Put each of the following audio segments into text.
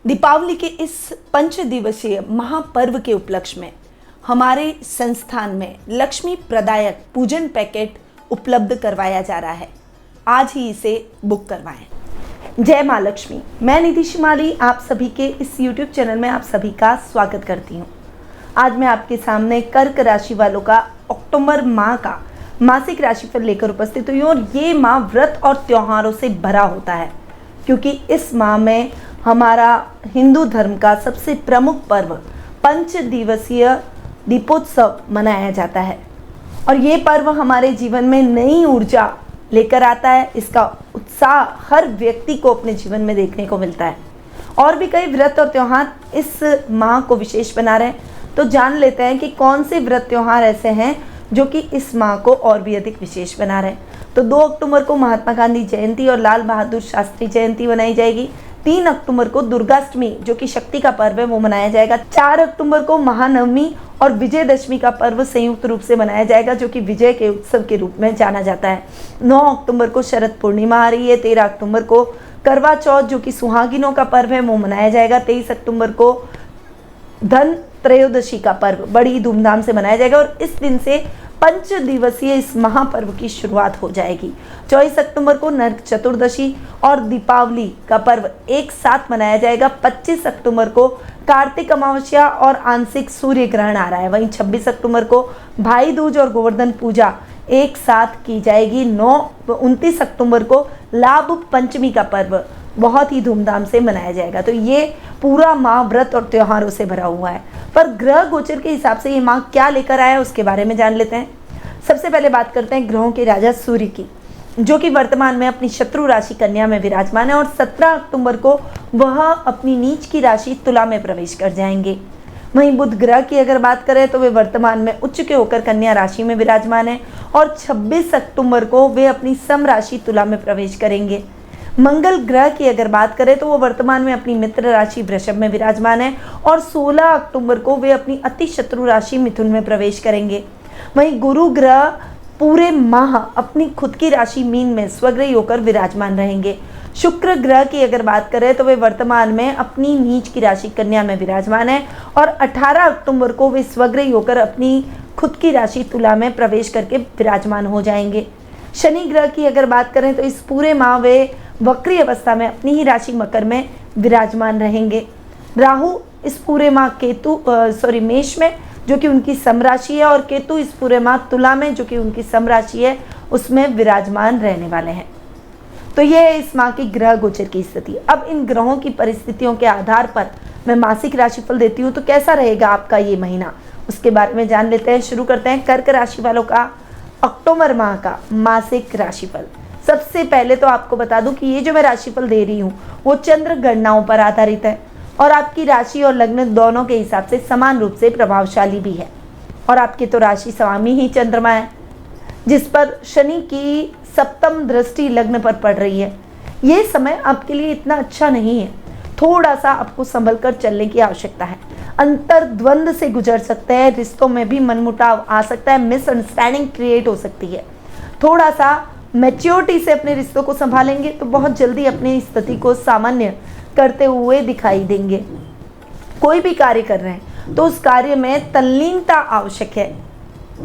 दीपावली के इस 5 दिवसीय महापर्व के उपलक्ष्य में हमारे संस्थान में लक्ष्मी प्रदायक पूजन पैकेट उपलब्ध करवाया जा रहा है। आज ही इसे बुक करवाएं। जय माँ लक्ष्मी। मैं निधि शिमाली आप सभी के इस YouTube चैनल में आप सभी का स्वागत करती हूँ। आज मैं आपके सामने कर्क राशि वालों का अक्टूबर माह का मासिक राशिफल लेकर उपस्थित हुई हूँ और ये माह व्रत और त्योहारों से भरा होता है, क्योंकि इस माह में हमारा हिंदू धर्म का सबसे प्रमुख पर्व 5 दिवसीय दीपोत्सव मनाया जाता है और ये पर्व हमारे जीवन में नई ऊर्जा लेकर आता है। इसका उत्साह हर व्यक्ति को अपने जीवन में देखने को मिलता है और भी कई व्रत और त्योहार इस माह को विशेष बना रहे हैं। तो जान लेते हैं कि कौन से व्रत त्योहार ऐसे हैं जो कि इस माह को और भी अधिक विशेष बना रहे हैं। तो 2 अक्टूबर को महात्मा गांधी जयंती और लाल बहादुर शास्त्री जयंती मनाई जाएगी। 3 अक्टूबर को दुर्गाष्टमी जो कि शक्ति का पर्व है वो मनाया जाएगा। 4 अक्टूबर को महानवमी और विजयदशमी का पर्व संयुक्त रूप से मनाया जाएगा, जो कि विजय के उत्सव के रूप में जाना जाता है। 9 अक्टूबर को शरद पूर्णिमा आ रही है। 13 अक्टूबर को करवा चौथ जो कि सुहागिनों का पर्व है वो मनाया जाएगा। 23 अक्टूबर को धन त्रयोदशी का पर्व बड़ी धूमधाम से मनाया जाएगा और इस दिन से 5 दिवसीय इस महापर्व की शुरुआत हो जाएगी। 24 अक्टूबर को नरक चतुर्दशी और दीपावली का पर्व एक साथ मनाया जाएगा। 25 अक्टूबर को कार्तिक अमावस्या और आंशिक सूर्य ग्रहण आ रहा है। वहीं 26 अक्टूबर को भाई दूज और गोवर्धन पूजा एक साथ की जाएगी। 29 अक्टूबर को लाभ पंचमी का पर्व बहुत ही धूमधाम से मनाया जाएगा। तो ये पूरा माह व्रत और त्योहारों से भरा हुआ है। पर ग्रह गोचर के हिसाब से ये माह क्या लेकर आया है उसके बारे में जान लेते हैं। सबसे पहले बात करते हैं ग्रहों के राजा सूर्य की, जो कि वर्तमान में अपनी शत्रु राशि कन्या में विराजमान है और 17 अक्टूबर को वह अपनी नीच की राशि तुला में प्रवेश कर जाएंगे। वहीं बुध ग्रह की अगर बात करें तो वे वर्तमान में उच्च के होकर कन्या राशि में विराजमान है और 26 अक्टूबर को वे अपनी सम राशि तुला में प्रवेश करेंगे। मंगल ग्रह की अगर बात करें तो वो वर्तमान में अपनी मित्र राशि वृषभ में विराजमान है और 16 अक्टूबर को वे अपनी अति शत्रु राशि मिथुन में प्रवेश करेंगे। वहीं गुरु ग्रह पूरे माह अपनी खुद की राशि मीन में स्वग्रही होकर विराजमान रहेंगे। शुक्र ग्रह की अगर बात करें तो वे वर्तमान में अपनी नीच की राशि कन्या में विराजमान है और 18 अक्टूबर को वे स्वग्रही होकर अपनी खुद की राशि तुला में प्रवेश करके विराजमान हो जाएंगे। शनि ग्रह की अगर बात करें तो इस पूरे माह वे वक्री अवस्था में अपनी ही राशि मकर में विराजमान रहेंगे। राहु इस पूरे माह मेष में जो कि उनकी सम राशि है और केतु इस पूरे माह तुला में जो कि उनकी सम राशि है उसमें विराजमान रहने वाले हैं। तो ये है इस माह की ग्रह गोचर की स्थिति। अब इन ग्रहों की परिस्थितियों के आधार पर मैं मासिक राशिफल देती हूँ, तो कैसा रहेगा आपका ये महीना उसके बारे में जान लेते हैं। शुरू करते हैं कर्क राशि वालों का अक्टूबर माह का मासिक राशिफल। सबसे पहले तो आपको बता दूं कि ये जो मैं राशिफल दे रही हूँ वो चंद्र गणनाओं पर आधारित है और आपकी राशि और लग्न दोनों के हिसाब से समान रूप से प्रभावशाली भी है। और आपकी तो राशि स्वामी ही चंद्रमा है, जिस पर शनि की सप्तम दृष्टि लग्न पर पड़ रही है। ये समय आपके लिए इतना अच्छा नहीं है, थोड़ा सा आपको संभल कर चलने की आवश्यकता है। अंतर्द्वंद से गुजर सकते हैं, रिश्तों में भी मनमुटाव आ सकता है, मिसअंडरस्टैंडिंग क्रिएट हो सकती है। थोड़ा सा मैच्योरिटी से अपने रिश्तों को संभालेंगे तो बहुत जल्दी अपनी स्थिति को सामान्य करते हुए दिखाई देंगे। कोई भी कार्य कर रहे हैं तो उस कार्य में तल्लीनता आवश्यक है,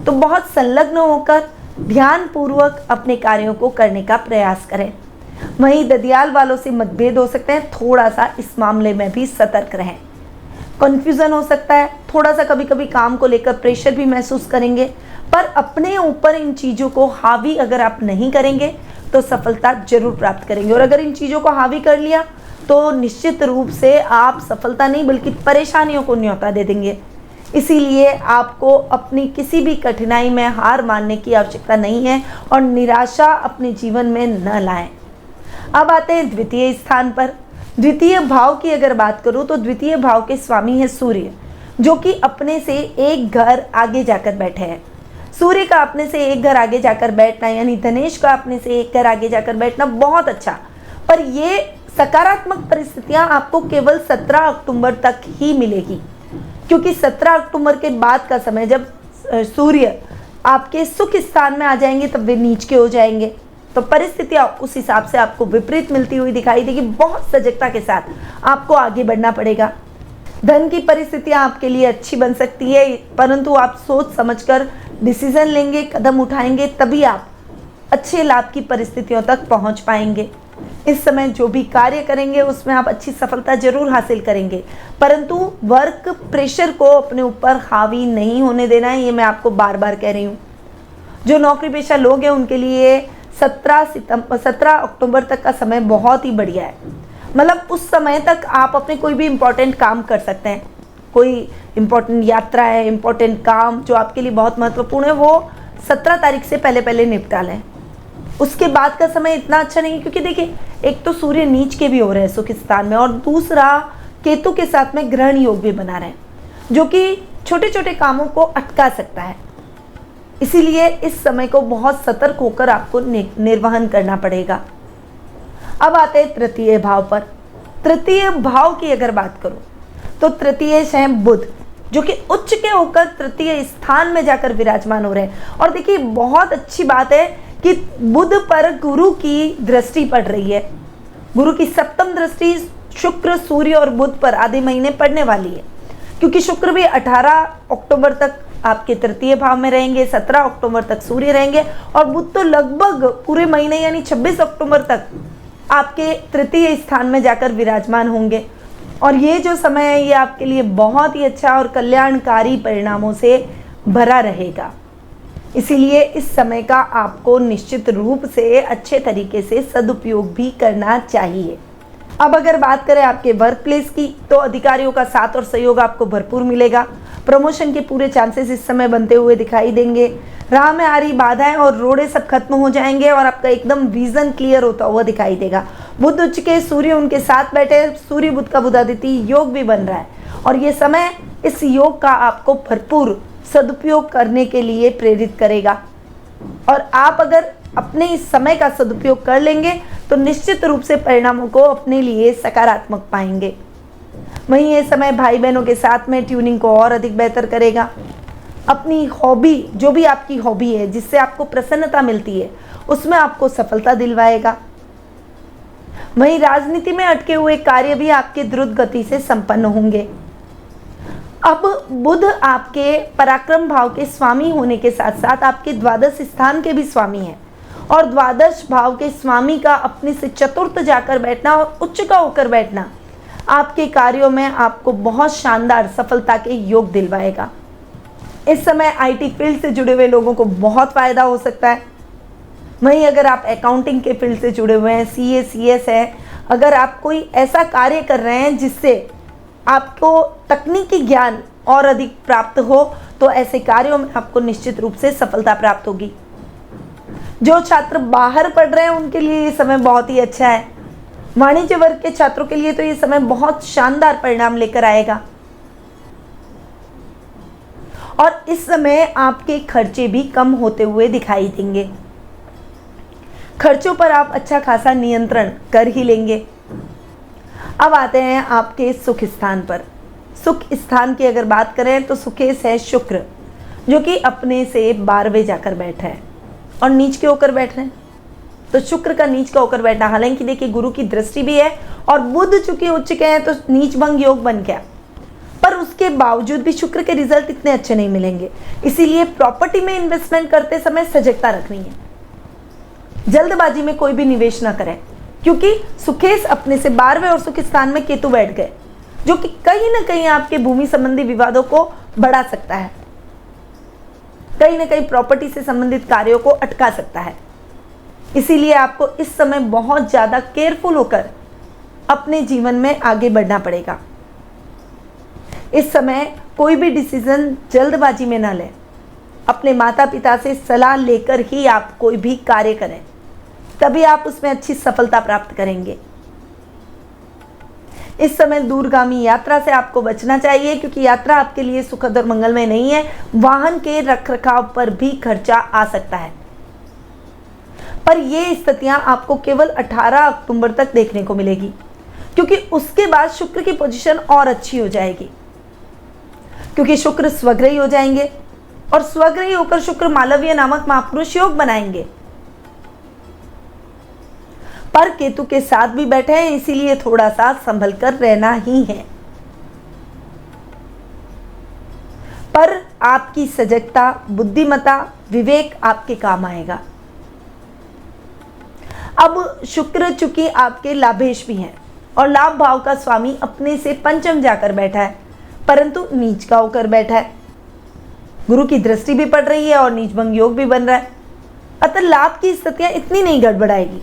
तो बहुत संलग्न होकर ध्यानपूर्वक अपने कार्यों को करने का प्रयास करें। वहीं ददियाल वालों से मतभेद हो सकते हैं, थोड़ा सा इस मामले में भी सतर्क रहें। कन्फ्यूज़न हो सकता है, थोड़ा सा कभी कभी काम को लेकर प्रेशर भी महसूस करेंगे, पर अपने ऊपर इन चीज़ों को हावी अगर आप नहीं करेंगे तो सफलता जरूर प्राप्त करेंगे। और अगर इन चीज़ों को हावी कर लिया तो निश्चित रूप से आप सफलता नहीं बल्कि परेशानियों को न्योता दे देंगे। इसीलिए आपको अपनी किसी भी कठिनाई में हार मानने की आवश्यकता नहीं है और निराशा अपने जीवन में न लाएं। अब आते हैं द्वितीय स्थान पर। द्वितीय भाव की अगर बात करूं तो द्वितीय भाव के स्वामी है सूर्य, जो कि अपने से एक घर आगे जाकर बैठे हैं। सूर्य का अपने से एक घर आगे जाकर बैठना यानी धनेश का अपने से एक घर आगे जाकर बैठना बहुत अच्छा, पर ये सकारात्मक परिस्थितियां आपको केवल 17 अक्टूबर तक ही मिलेगी, क्योंकि 17 अक्टूबर के बाद का समय जब सूर्य आपके सुख स्थान में आ जाएंगे तब वे नीच के हो जाएंगे। तो परिस्थितियां उस हिसाब से आपको विपरीत मिलती हुई दिखाई देगी। बहुत सजगता के साथ आपको आगे बढ़ना पड़ेगा। धन की परिस्थितियां आपके लिए अच्छी बन सकती है, परंतु आप सोच समझकर डिसीजन लेंगे, कदम उठाएंगे, तभी आप अच्छे लाभ की परिस्थितियों तक पहुंच पाएंगे। इस समय जो भी कार्य करेंगे उसमें आप अच्छी सफलता जरूर हासिल करेंगे, परंतु वर्क प्रेशर को अपने ऊपर हावी नहीं होने देना है, ये मैं आपको बार बार कह रही हूँ। जो नौकरी पेशा लोग हैं उनके लिए 17 अक्टूबर तक का समय बहुत ही बढ़िया है। मतलब उस समय तक आप अपने कोई भी इम्पोर्टेंट काम कर सकते हैं। कोई इम्पोर्टेंट यात्रा है, इम्पोर्टेंट काम जो आपके लिए बहुत महत्वपूर्ण है, वो 17 तारीख से पहले निपटा लें। उसके बाद का समय इतना अच्छा नहीं है, क्योंकि देखिए एक तो सूर्य नीच के भी हो रहे हैं सुख स्थान में, और दूसरा केतु के साथ में ग्रहण योग भी बना रहे हैं, जो कि छोटे छोटे कामों को अटका सकता है। इसीलिए इस समय को बहुत सतर्क होकर आपको निर्वहन करना पड़ेगा। अब आते हैं तृतीय भाव पर। तृतीय भाव की अगर बात करूं तो तृतीय है बुध, जो कि उच्च के होकर तृतीय स्थान में जाकर विराजमान हो रहे हैं। और देखिए बहुत अच्छी बात है कि बुध पर गुरु की दृष्टि पड़ रही है। गुरु की सप्तम दृष्टि शुक्र, सूर्य और बुध पर आधे महीने पड़ने वाली है, क्योंकि शुक्र भी 18 अक्टूबर तक आपके तृतीय भाव में रहेंगे, 17 अक्टूबर तक सूर्य रहेंगे, और बुध तो लगभग पूरे महीने यानी 26 अक्टूबर तक आपके तृतीय स्थान में जाकर विराजमान होंगे। और ये जो समय है ये आपके लिए बहुत ही अच्छा और कल्याणकारी परिणामों से भरा रहेगा। इसीलिए इस समय का आपको निश्चित रूप से अच्छे तरीके से सदुपयोग भी करना चाहिए। अब अगर बात करें आपके वर्क प्लेस की, तो अधिकारियों का साथ और सहयोग आपको भरपूर मिलेगा। प्रमोशन के पूरे चांसेस इस समय बनते हुए दिखाई देंगे। राह में आ रही बाधाएं और रोड़े सब खत्म हो जाएंगे और आपका एकदम विजन क्लियर होता हुआ दिखाई देगा। बुध उच्च के, सूर्य उनके साथ बैठे, सूर्य बुध का बुधादिति योग भी बन रहा है, और ये समय इस योग का आपको भरपूर सदुपयोग करने के लिए प्रेरित करेगा। और आप अगर अपने इस समय का सदुपयोग कर लेंगे तो निश्चित रूप से परिणामों को अपने लिए सकारात्मक पाएंगे। वहीं ये समय भाई बहनों के साथ में ट्यूनिंग को और अधिक बेहतर करेगा। अपनी हॉबी, जो भी आपकी हॉबी है जिससे आपको प्रसन्नता मिलती है, उसमें आपको सफलता दिलवाएगा। वहीं राजनीति में अटके हुए कार्य भी आपके द्रुत गति से संपन्न होंगे। अब बुध आपके पराक्रम भाव के स्वामी होने के साथ साथ आपके द्वादश स्थान के भी स्वामी हैं, और द्वादश भाव के स्वामी का अपने से चतुर्थ जाकर बैठना और उच्च का होकर बैठना आपके कार्यों में आपको बहुत शानदार सफलता के योग दिलवाएगा। इस समय आईटी फील्ड से जुड़े हुए लोगों को बहुत फायदा हो सकता है। वहीं अगर आप अकाउंटिंग के फील्ड से जुड़े हुए हैं, सीए सीएस है, अगर आप कोई ऐसा कार्य कर रहे हैं जिससे आपको तकनीकी ज्ञान और अधिक प्राप्त हो, तो ऐसे कार्यों में आपको निश्चित रूप से सफलता प्राप्त होगी। जो छात्र बाहर पढ़ रहे हैं उनके लिए ये समय बहुत ही अच्छा है। वाणिज्य वर्ग के छात्रों के लिए तो ये समय बहुत शानदार परिणाम लेकर आएगा, और इस समय आपके खर्चे भी कम होते हुए दिखाई देंगे। खर्चों पर आप अच्छा खासा नियंत्रण कर ही लेंगे। अब आते हैं आपके सुख स्थान पर। सुख स्थान की अगर बात करें तो सुखेश है शुक्र, जो कि अपने से 12वें जाकर बैठे हैं और नीच के होकर बैठ रहे हैं। तो शुक्र का नीच का होकर बैठना, हालांकि देखिए गुरु की दृष्टि भी है और बुध चूंकि उच्च के हैं तो नीच भंग योग बन गया, पर उसके बावजूद भी शुक्र के रिजल्ट इतने अच्छे नहीं मिलेंगे। इसीलिए प्रॉपर्टी में इन्वेस्टमेंट करते समय सजगता रखनी है। जल्दबाजी में कोई भी निवेश ना करें, क्योंकि सुखेश अपने से 12वें और सुख स्थान में केतु बैठ गए, जो कि कहीं ना कहीं आपके भूमि संबंधी विवादों को बढ़ा सकता है, कहीं ना कहीं प्रॉपर्टी से संबंधित कार्यों को अटका सकता है। इसीलिए आपको इस समय बहुत ज़्यादा केयरफुल होकर अपने जीवन में आगे बढ़ना पड़ेगा। इस समय कोई भी डिसीजन जल्दबाजी में ना लें। अपने माता पिता से सलाह लेकर ही आप कोई भी कार्य करें, तभी आप उसमें अच्छी सफलता प्राप्त करेंगे। इस समय दूरगामी यात्रा से आपको बचना चाहिए, क्योंकि यात्रा आपके लिए सुखद और मंगलमय नहीं है। वाहन के रखरखाव पर भी खर्चा आ सकता है, पर ये स्थितियां आपको केवल 18 अक्टूबर तक देखने को मिलेगी, क्योंकि उसके बाद शुक्र की पोजीशन और अच्छी हो जाएगी, क्योंकि शुक्र स्वग्रही हो जाएंगे और स्वग्रही होकर शुक्र मालवीय नामक महापुरुष योग बनाएंगे। पर केतु के साथ भी बैठे हैं, इसीलिए थोड़ा सा संभल कर रहना ही है। पर आपकी सजगता, बुद्धिमता, विवेक आपके काम आएगा। अब शुक्र चूंकि आपके लाभेश भी हैं और लाभ भाव का स्वामी अपने से पंचम जाकर बैठा है, परंतु नीच का होकर बैठा है। गुरु की दृष्टि भी पड़ रही है और नीच भंग योग भी बन रहा है। अतः लाभ की स्थितियां इतनी नहीं गड़बड़ाएगी,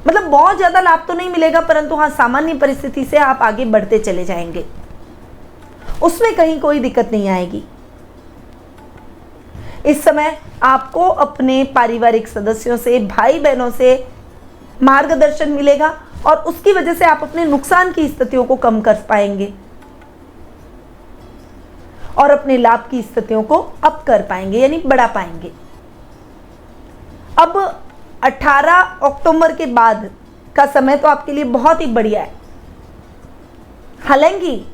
मतलब बहुत ज्यादा लाभ तो नहीं मिलेगा, परंतु हाँ सामान्य परिस्थिति से आप आगे बढ़ते चले जाएंगे, उसमें कहीं कोई दिक्कत नहीं आएगी। इस समय आपको अपने पारिवारिक सदस्यों से, भाई बहनों से मार्गदर्शन मिलेगा और उसकी वजह से आप अपने नुकसान की स्थितियों को कम कर पाएंगे और अपने लाभ की स्थितियों को अप कर पाएंगे, यानी बढ़ा पाएंगे। अब 18 अक्टूबर के बाद का समय तो आपके लिए बहुत ही बढ़िया है। हालांकि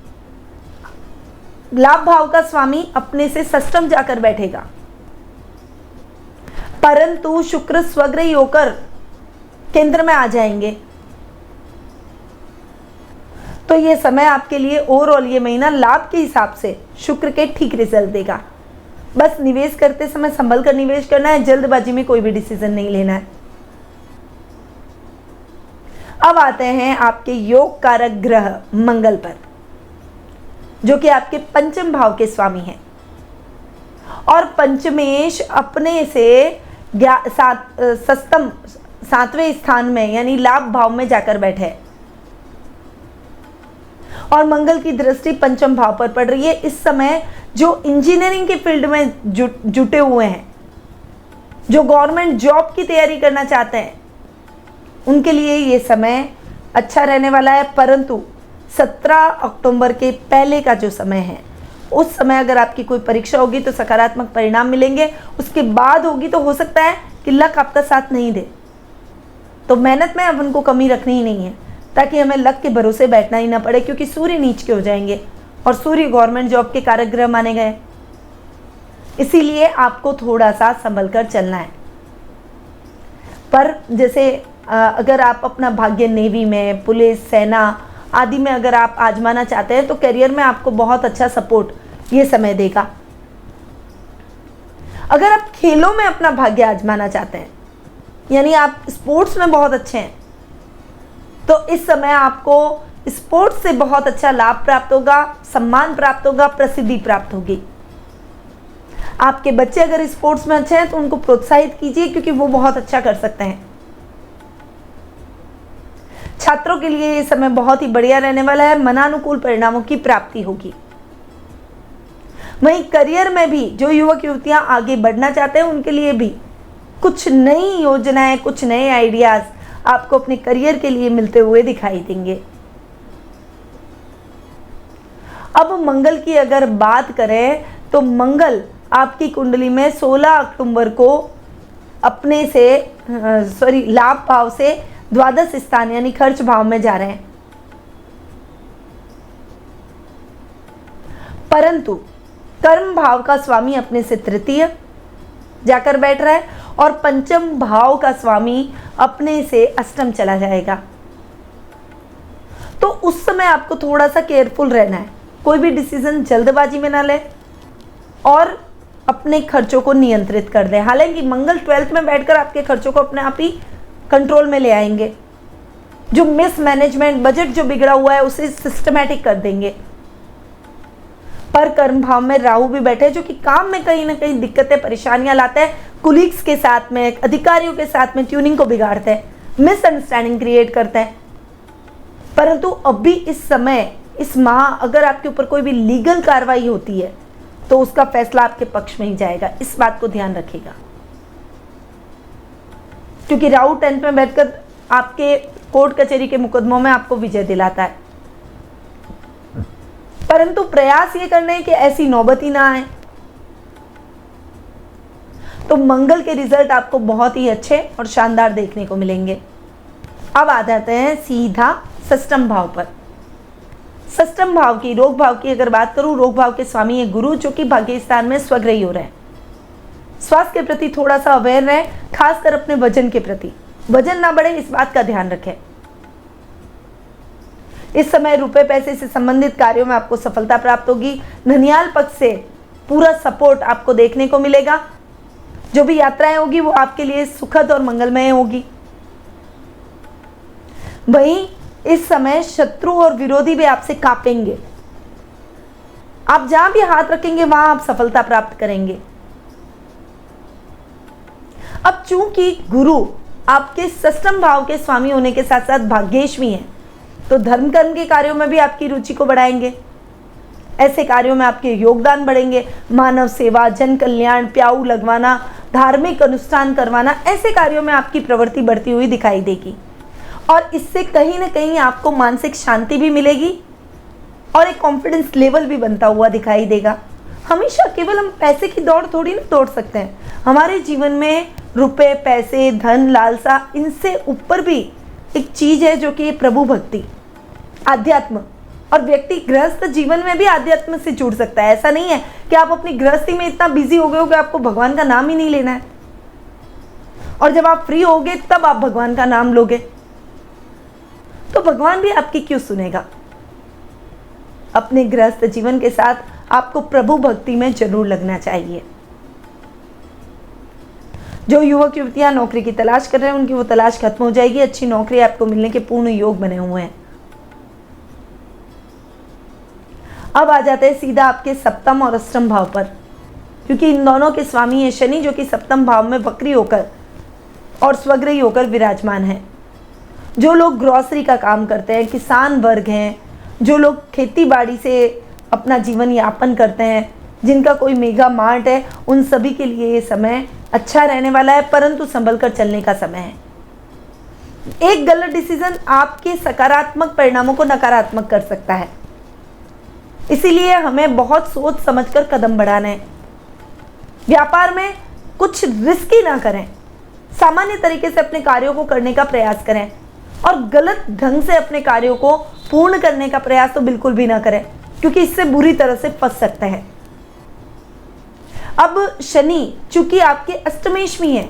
लाभ भाव का स्वामी अपने से षष्ठम जाकर बैठेगा, परंतु शुक्र स्वग्रही होकर केंद्र में आ जाएंगे, तो यह समय आपके लिए ओवरऑल ये महीना लाभ के हिसाब से शुक्र के ठीक रिजल्ट देगा। बस निवेश करते समय संभल कर निवेश करना है, जल्दबाजी में कोई भी डिसीजन नहीं लेना है। अब आते हैं आपके योग कारक ग्रह मंगल पर, जो कि आपके पंचम भाव के स्वामी हैं और पंचमेश अपने से सातवें स्थान में यानी लाभ भाव में जाकर बैठे हैं और मंगल की दृष्टि पंचम भाव पर पड़ रही है। इस समय जो इंजीनियरिंग के फील्ड में जुटे हुए हैं, जो गवर्नमेंट जॉब की तैयारी करना चाहते हैं, उनके लिए ये समय अच्छा रहने वाला है। परंतु 17 अक्टूबर के पहले का जो समय है, उस समय अगर आपकी कोई परीक्षा होगी तो सकारात्मक परिणाम मिलेंगे, उसके बाद होगी तो हो सकता है कि लक आपका साथ नहीं दे, तो मेहनत में अपन को कमी रखनी ही नहीं है, ताकि हमें लक के भरोसे बैठना ही ना पड़े, क्योंकि सूर्य नीच के हो जाएंगे और सूर्य गवर्नमेंट जॉब के कारक ग्रह माने गए। इसीलिए आपको थोड़ा सा संभल कर चलना है। पर जैसे अगर आप अपना भाग्य नेवी में, पुलिस, सेना आदि में अगर आप आजमाना चाहते हैं तो करियर में आपको बहुत अच्छा सपोर्ट ये समय देगा। अगर आप खेलों में अपना भाग्य आजमाना चाहते हैं, यानी आप स्पोर्ट्स में बहुत अच्छे हैं, तो इस समय आपको स्पोर्ट्स से बहुत अच्छा लाभ प्राप्त होगा, सम्मान प्राप्त होगा, प्रसिद्धि प्राप्त होगी। आपके बच्चे अगर स्पोर्ट्स में अच्छे हैं तो उनको प्रोत्साहित कीजिए, क्योंकि वो बहुत अच्छा कर सकते हैं। छात्रों के लिए ये समय बहुत ही बढ़िया रहने वाला है, मनानुकूल परिणामों की प्राप्ति होगी। वहीं करियर में भी जो युवक युवतियां आगे बढ़ना चाहते हैं, उनके लिए भी कुछ नई योजनाएं, कुछ नए आइडियाज आपको अपने करियर के लिए मिलते हुए दिखाई देंगे। अब मंगल की अगर बात करें तो मंगल आपकी कुंडली में 16 अक्टूबर को अपने से लाभ भाव से द्वादश स्थान यानी खर्च भाव में जा रहे हैं, परंतु कर्म भाव का स्वामी अपने से तृतीय जाकर बैठ रहा है और पंचम भाव का स्वामी अपने से अष्टम चला जाएगा। तो उस समय आपको थोड़ा सा केयरफुल रहना है, कोई भी डिसीजन जल्दबाजी में ना ले और अपने खर्चों को नियंत्रित कर दें। हालांकि मंगल 12th में बैठकर आपके खर्चों को अपने आप ही कंट्रोल में ले आएंगे, जो मिसमैनेजमेंट, बजट जो बिगड़ा हुआ है उसे सिस्टमैटिक कर देंगे। पर कर्म भाव में राहु भी बैठे, जो कि काम में कहीं ना कहीं दिक्कतें, परेशानियां लाते हैं, कुलीग्स के साथ में, अधिकारियों के साथ में ट्यूनिंग को बिगाड़ते हैं, मिसअंडरस्टैंडिंग क्रिएट करते हैं। परंतु अभी इस समय, इस माह अगर आपके ऊपर कोई भी लीगल कार्रवाई होती है तो उसका फैसला आपके पक्ष में ही जाएगा, इस बात को ध्यान रखिएगा, क्योंकि राहु 10th में बैठकर आपके कोर्ट कचहरी के मुकदमों में आपको विजय दिलाता है। परंतु प्रयास ये करने हैं कि ऐसी नौबत ही ना आए। तो मंगल के रिजल्ट आपको बहुत ही अच्छे और शानदार देखने को मिलेंगे। अब आ जाते हैं सीधा षष्ठम भाव पर। षष्ठम भाव की, रोग भाव की अगर बात करूं, रोग भाव के स्वामी है गुरु, जो कि भाग्य स्थान में स्वग्रही हो रहे हैं। स्वास्थ्य के प्रति थोड़ा सा अवेयर रहें, खासकर अपने वजन के प्रति। वजन ना बढ़े, इस बात का ध्यान रखें। इस समय रुपए पैसे से संबंधित कार्यों में आपको सफलता प्राप्त होगी। धनियाल पक्ष से पूरा सपोर्ट आपको देखने को मिलेगा। जो भी यात्राएं होगी वो आपके लिए सुखद और मंगलमय होगी। वहीं इस समय शत्रु और विरोधी भी आपसे कांपेंगे। आप जहां भी हाथ रखेंगे वहां आप सफलता प्राप्त करेंगे। अब चूंकि गुरु आपके षष्ठम भाव के स्वामी होने के साथ साथ भाग्येश्वी हैं, तो धर्म कर्म के कार्यों में भी आपकी रुचि को बढ़ाएंगे। ऐसे कार्यों में आपके योगदान बढ़ेंगे। मानव सेवा, जन कल्याण, प्याऊ लगवाना, धार्मिक अनुष्ठान करवाना, ऐसे कार्यों में आपकी प्रवृत्ति बढ़ती हुई दिखाई देगी। और इससे कहीं ना कहीं आपको मानसिक शांति भी मिलेगी और एक कॉन्फिडेंस लेवल भी बनता हुआ दिखाई देगा। हमेशा केवल हम पैसे की दौड़ थोड़ी ना दौड़ सकते हैं। हमारे जीवन में रुपए, पैसे, धन, लालसा, इनसे ऊपर भी एक चीज है जो कि प्रभु भक्ति, आध्यात्म। और व्यक्ति गृहस्थ जीवन में भी आध्यात्म से जुड़ सकता है। ऐसा नहीं है कि आप अपनी गृहस्थी में इतना बिजी हो गए हो कि आपको भगवान का नाम ही नहीं लेना है, और जब आप फ्री होगे तब आप भगवान का नाम लोगे, तो भगवान भी आपकी क्यों सुनेगा। अपने गृहस्थ जीवन के साथ आपको प्रभु भक्ति में जरूर लगना चाहिए। जो युवक युवतियां नौकरी की तलाश कर रहे हैं उनकी वो तलाश खत्म हो जाएगी। अच्छी नौकरी आपको मिलने के पूर्ण योग बने हुए हैं। अब आ जाते हैं सीधा आपके सप्तम और अष्टम भाव पर, क्योंकि इन दोनों के स्वामी है शनि, जो कि सप्तम भाव में वक्री होकर और स्वग्रही होकर विराजमान है। जो लोग ग्रॉसरी का काम करते हैं, किसान वर्ग हैं, जो लोग खेती बाड़ी से अपना जीवन यापन करते हैं, जिनका कोई मेगा मार्ट है, उन सभी के लिए ये समय अच्छा रहने वाला है, परंतु संभल कर चलने का समय है। एक गलत डिसीजन आपके सकारात्मक परिणामों को नकारात्मक कर सकता है, इसीलिए हमें बहुत सोच समझकर कदम बढ़ाना है। व्यापार में कुछ रिस्की ना करें, सामान्य तरीके से अपने कार्यों को करने का प्रयास करें, और गलत ढंग से अपने कार्यों को पूर्ण करने का प्रयास तो बिल्कुल भी ना करें, क्योंकि इससे बुरी तरह से फंस सकते हैं। अब शनि चूंकि आपके अष्टमेश्वी हैं,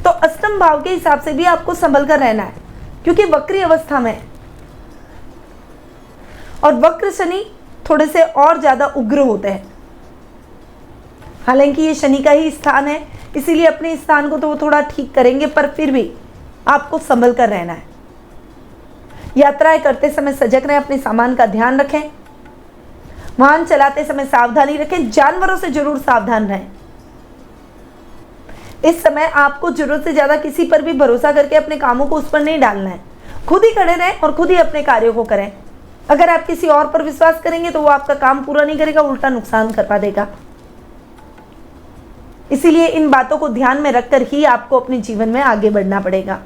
तो अष्टम भाव के हिसाब से भी आपको संभल कर रहना है, क्योंकि वक्री अवस्था में है। और वक्र शनि थोड़े से और ज्यादा उग्र होते हैं। हालांकि ये शनि का ही स्थान है, इसीलिए अपने स्थान को तो वो थोड़ा ठीक करेंगे, पर फिर भी आपको संभल कर रहना है। यात्राएं करते समय सजग रहें, अपने सामान का ध्यान रखें, वाहन चलाते समय सावधानी रखें, जानवरों से जरूर सावधान रहें। इस समय आपको जरूरत से ज्यादा किसी पर भी भरोसा करके अपने कामों को उस पर नहीं डालना है। खुद ही खड़े रहें और खुद ही अपने कार्यों को करें। अगर आप किसी और पर विश्वास करेंगे तो वो आपका काम पूरा नहीं करेगा, उल्टा नुकसान करवा देगा। इसीलिए इन बातों को ध्यान में रखकर ही आपको अपने जीवन में आगे बढ़ना पड़ेगा।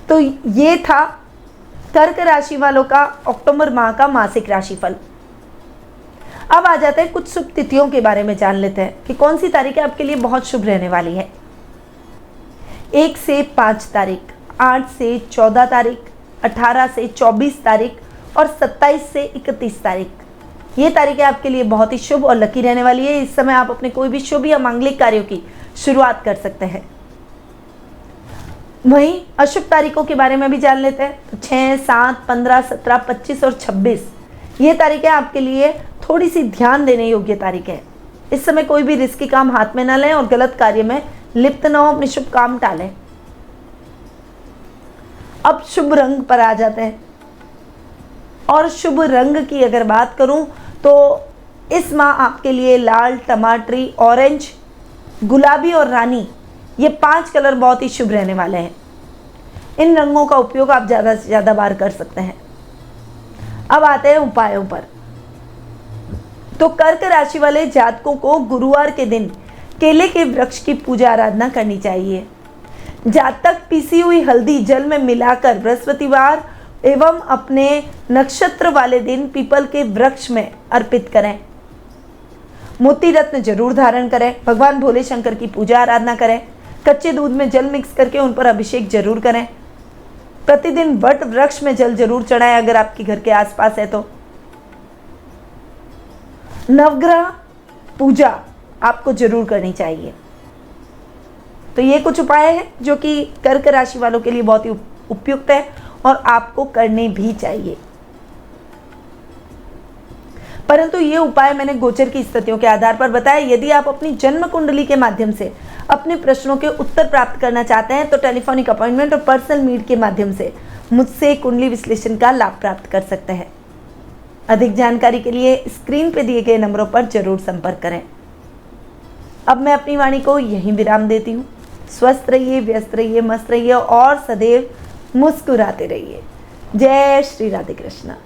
तो ये था कर्क राशि वालों का अक्टूबर माह का मासिक राशिफल। अब आ जाते हैं कुछ शुभ तिथियों के बारे में जान लेते हैं कि कौन सी तारीखें आपके लिए बहुत शुभ रहने वाली है। 1 से 5 तारीख, 8 से 14 तारीख, 18 से 24 तारीख और 27 से 31 तारीख, ये तारीखें आपके लिए बहुत ही शुभ और लकी रहने वाली है। इस समय आप अपने कोई भी शुभ या मांगलिक कार्यों की शुरुआत कर सकते हैं। वहीं अशुभ तारीखों के बारे में भी जान लेते हैं। तो 6, 7, 15, 17, 25 और 26 ये तारीखें आपके लिए थोड़ी सी ध्यान देने योग्य तारीखें हैं। इस समय कोई भी रिस्की काम हाथ में न लें और गलत कार्य में लिप्त न हो, अपने शुभ काम टालें। अब शुभ रंग पर आ जाते हैं, और शुभ रंग की अगर बात करूं तो इस माह आपके लिए लाल, टमाटरी, ऑरेंज, गुलाबी और रानी, ये 5 कलर बहुत ही शुभ रहने वाले हैं। इन रंगों का उपयोग आप ज़्यादा से ज़्यादा बार कर सकते हैं। अब आते हैं उपायों पर। तो कर्क राशि वाले जातकों को गुरुवार के दिन केले के वृक्ष की पूजा आराधना करनी चाहिए। जातक पीसी हुई हल्दी जल में मिलाकर बृहस्पतिवार एवं अपने नक्षत्र वाले दिन पीपल के वृक्ष में अर्पित करें। मोती रत्न जरूर धारण करें। भगवान भोले शंकर की पूजा आराधना करें। कच्चे दूध में जल मिक्स करके उन पर अभिषेक जरूर करें। प्रतिदिन वट वृक्ष में जल जरूर चढ़ाएं अगर आपके घर के आसपास है तो। नवग्रह पूजा आपको जरूर करनी चाहिए। तो ये कुछ उपाय हैं जो कि कर्क राशि वालों के लिए बहुत ही उपयुक्त है और आपको करने भी चाहिए। परंतु ये उपाय मैंने गोचर की स्थितियों के आधार पर बताया। यदि आप अपनी जन्म कुंडली के माध्यम से अपने प्रश्नों के उत्तर प्राप्त करना चाहते हैं तो टेलीफोनिक अपॉइंटमेंट और पर्सनल मीट के माध्यम से मुझसे कुंडली विश्लेषण का लाभ प्राप्त कर सकते हैं। अधिक जानकारी के लिए स्क्रीन पर दिए गए नंबरों पर जरूर संपर्क करें। अब मैं अपनी वाणी को यहीं विराम देती हूँ। स्वस्थ रहिए, व्यस्त रहिए, मस्त रहिए और सदैव मुस्कुराते रहिए। जय श्री राधे कृष्णा।